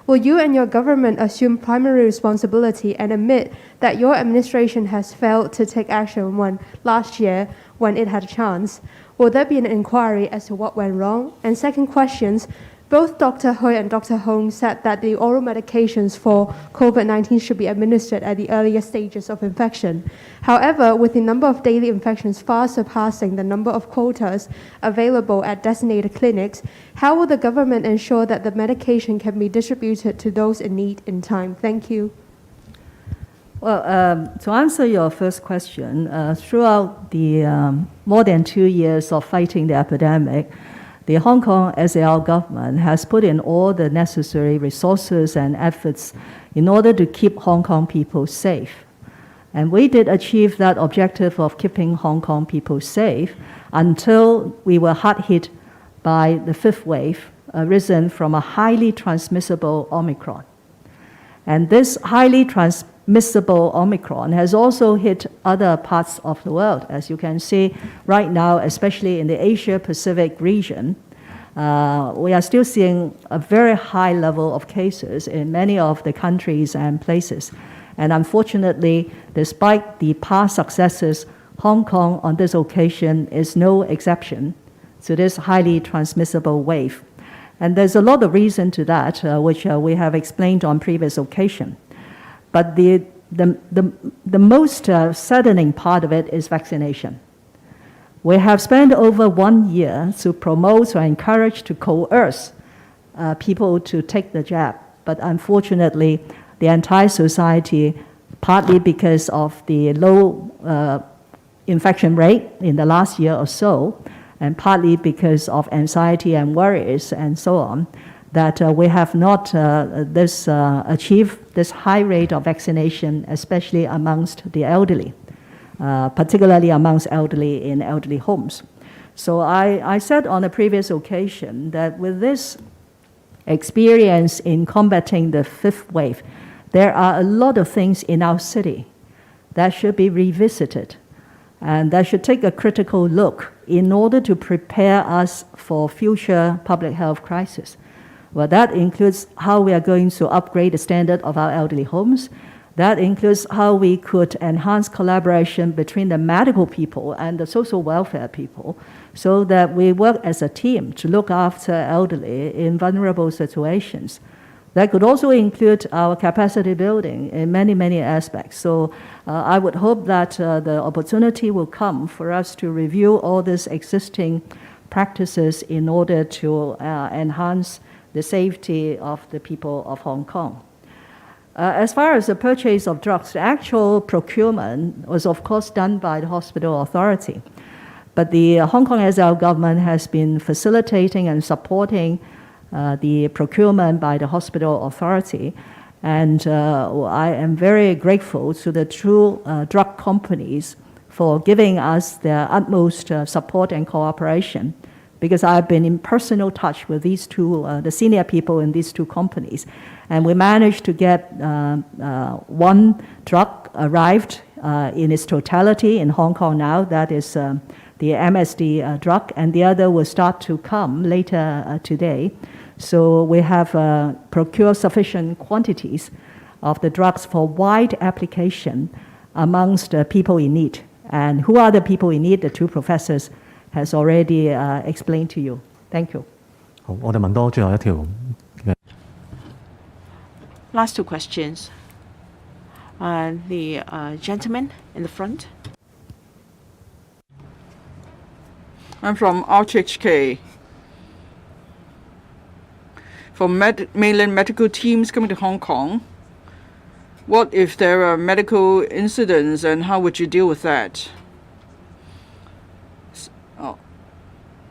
Will you and your government assume primary responsibility and admit that your administration has failed to take action last year when it had a chance? Will there be an inquiry as to what went wrong? And second questions, both Dr. Hui and Dr. Hong said that the oral medications for COVID-19 should be administered at the earlier stages of infection. However, with the number of daily infections far surpassing the number of quotas available at designated clinics, how will the government ensure that the medication can be distributed to those in need in time? Thank you. Well, to answer your first question, throughout the more than 2 years of fighting the epidemic, the Hong Kong SAR government has put in all the necessary resources and efforts in order to keep Hong Kong people safe. And we did achieve that objective of keeping Hong Kong people safe until we were hard hit by the 5th wave arisen from a highly transmissible Omicron. And this highly transmissible Omicron has also hit other parts of the world. As you can see right now, especially in the Asia-Pacific region, we are still seeing a very high level of cases in many of the countries and places. And unfortunately, despite the past successes, Hong Kong on this occasion is no exception to this highly transmissible wave. And there's a lot of reason to that, which we have explained on previous occasion. But the most saddening part of it is vaccination. We have spent over 1 year to promote or encourage to coerce people to take the jab. But unfortunately, the entire society, partly because of the low infection rate in the last year or so, and partly because of anxiety and worries and so on, that we have not achieved this high rate of vaccination, especially amongst the elderly, particularly amongst elderly in elderly homes. So I said on a previous occasion that with this experience in combating the fifth wave, there are a lot of things in our city that should be revisited and that should take a critical look in order to prepare us for future public health crisis. Well, that includes how we are going to upgrade the standard of our elderly homes. That includes how we could enhance collaboration between the medical people and the social welfare people so that we work as a team to look after elderly in vulnerable situations. That could also include our capacity building in many, many aspects. So I would hope that the opportunity will come for us to review all these existing practices in order to enhance the safety of the people of Hong Kong. As far as the purchase of drugs, the actual procurement was of course done by the hospital authority. But the Hong Kong SL government has been facilitating and supporting the procurement by the hospital authority. And I am very grateful to the two drug companies for giving us their utmost support and cooperation, because I've been in personal touch with these two, the senior people in these two companies. And we managed to get one drug arrived in its totality in Hong Kong now, that is the MSD drug, and the other will start to come later today. So we have procured sufficient quantities of the drugs for wide application amongst people in need. And who are the people in need? The two professors has already explained to you. Thank you. 好，我哋問多最後一條。 Last two questions. The gentleman in the front. I'm from RHK. For mainland medical teams coming to Hong Kong, what if there are medical incidents and how would you deal with that?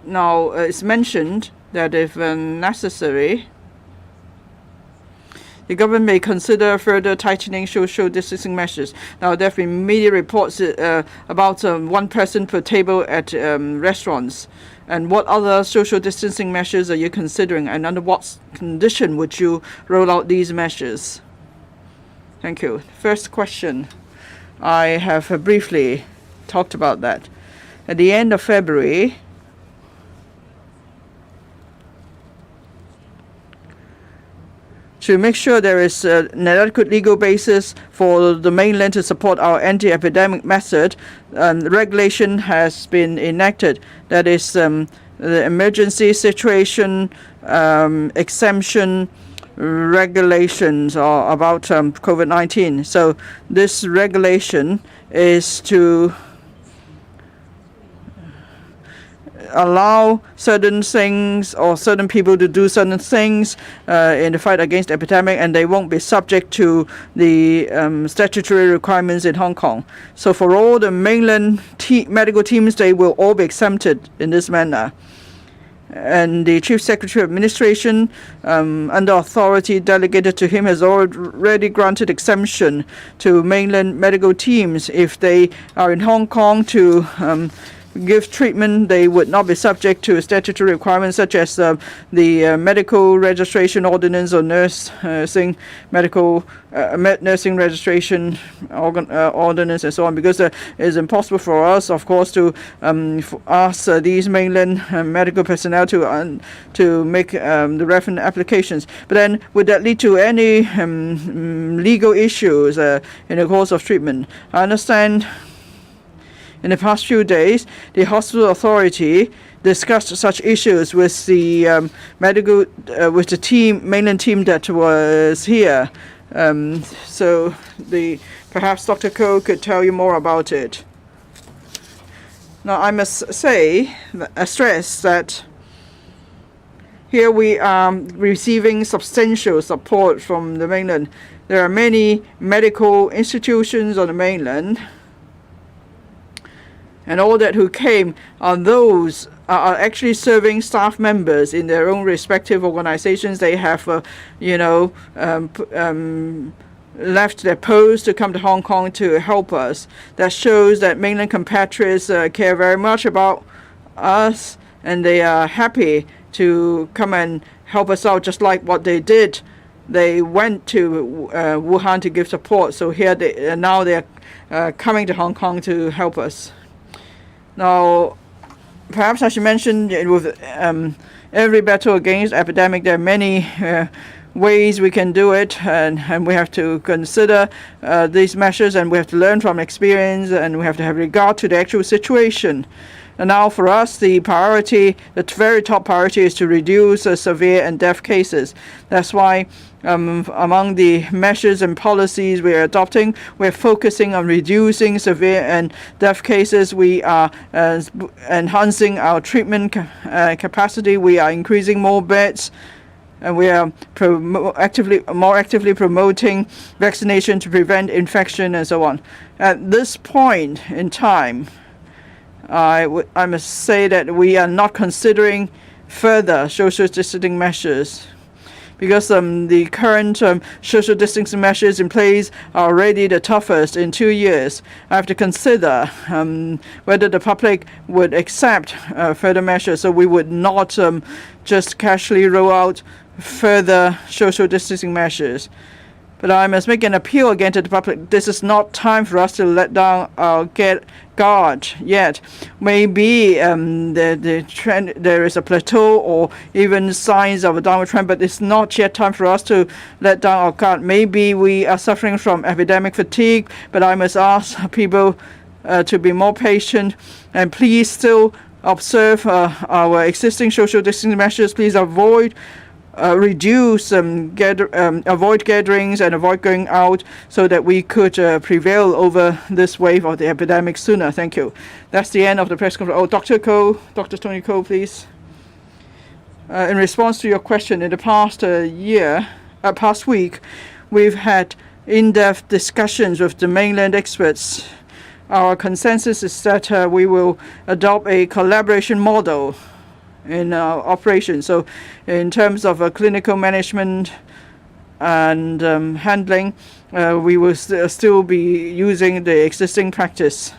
Now, it's mentioned that if necessary, the government may consider further tightening social distancing measures. Now, there have been media reports about one person per table at restaurants. And what other social distancing measures are you considering, and under what condition would you roll out these measures? Thank you. First question. I have briefly talked about that. At the end of February, to make sure there is an adequate legal basis for the mainland to support our anti-epidemic method, regulation has been enacted. That is the emergency situation exemption regulations are about COVID-19. So this regulation is to allow certain things or certain people to do certain things in the fight against the epidemic, and they won't be subject to the statutory requirements in Hong Kong. So for all the mainland medical teams, they will all be exempted in this manner. And the Chief Secretary of Administration, under authority delegated to him, has already granted exemption to mainland medical teams if they are in Hong Kong to give treatment, they would not be subject to statutory requirements such as the medical registration ordinance or nursing registration ordinance and so on, because it is impossible for us, of course, to ask these mainland medical personnel to make the relevant applications. But then, would that lead to any legal issues in the course of treatment? I understand in the past few days, the hospital authority discussed such issues with the with the mainland team that was here. So perhaps Dr. Ko could tell you more about it. Now, I must stress that here we are receiving substantial support from the mainland. There are many medical institutions on the mainland, and all that who came are those are actually serving staff members in their own respective organizations. They have, left their posts to come to Hong Kong to help us. That shows that mainland compatriots care very much about us, and they are happy to come and help us out, just like what they did. They went to Wuhan to give support. So here now they are coming to Hong Kong to help us. Now, perhaps I should mention, with every battle against epidemic, there are many ways we can do it, and we have to consider these measures, and we have to learn from experience, and we have to have regard to the actual situation. And now for us, the very top priority is to reduce severe and death cases. That's why among the measures and policies we are adopting, we're focusing on reducing severe and death cases. We are enhancing our treatment capacity. We are increasing more beds, and we are more actively promoting vaccination to prevent infection and so on. At this point in time, I must say that we are not considering further social distancing measures, because the current social distancing measures in place are already the toughest in 2 years. I have to consider whether the public would accept further measures, so we would not just casually roll out further social distancing measures. But I must make an appeal again to the public. This is not time for us to let down our guard yet. Maybe the trend, there is a plateau or even signs of a downward trend, but it's not yet time for us to let down our guard. Maybe we are suffering from epidemic fatigue, but I must ask people to be more patient, and please still observe our existing social distancing measures. Please avoid avoid gatherings and avoid going out, so that we could prevail over this wave of the epidemic sooner. Thank you. That's the end of the press conference. Dr. Tony Ko, please. In response to your question, in the past week, we've had in-depth discussions with the mainland experts. Our consensus is that we will adopt a collaboration model in our operation. So in terms of clinical management and handling, we will still be using the existing practice.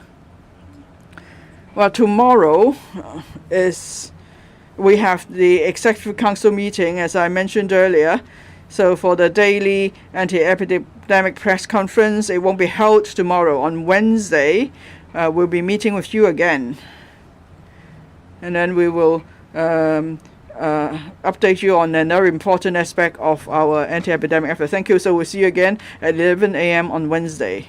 Well, tomorrow we have the Executive Council meeting, as I mentioned earlier. So for the daily anti-epidemic press conference, it won't be held tomorrow. On Wednesday, we'll be meeting with you again. And then we will update you on another important aspect of our anti-epidemic effort. Thank you. So we'll see you again at 11 a.m. on Wednesday.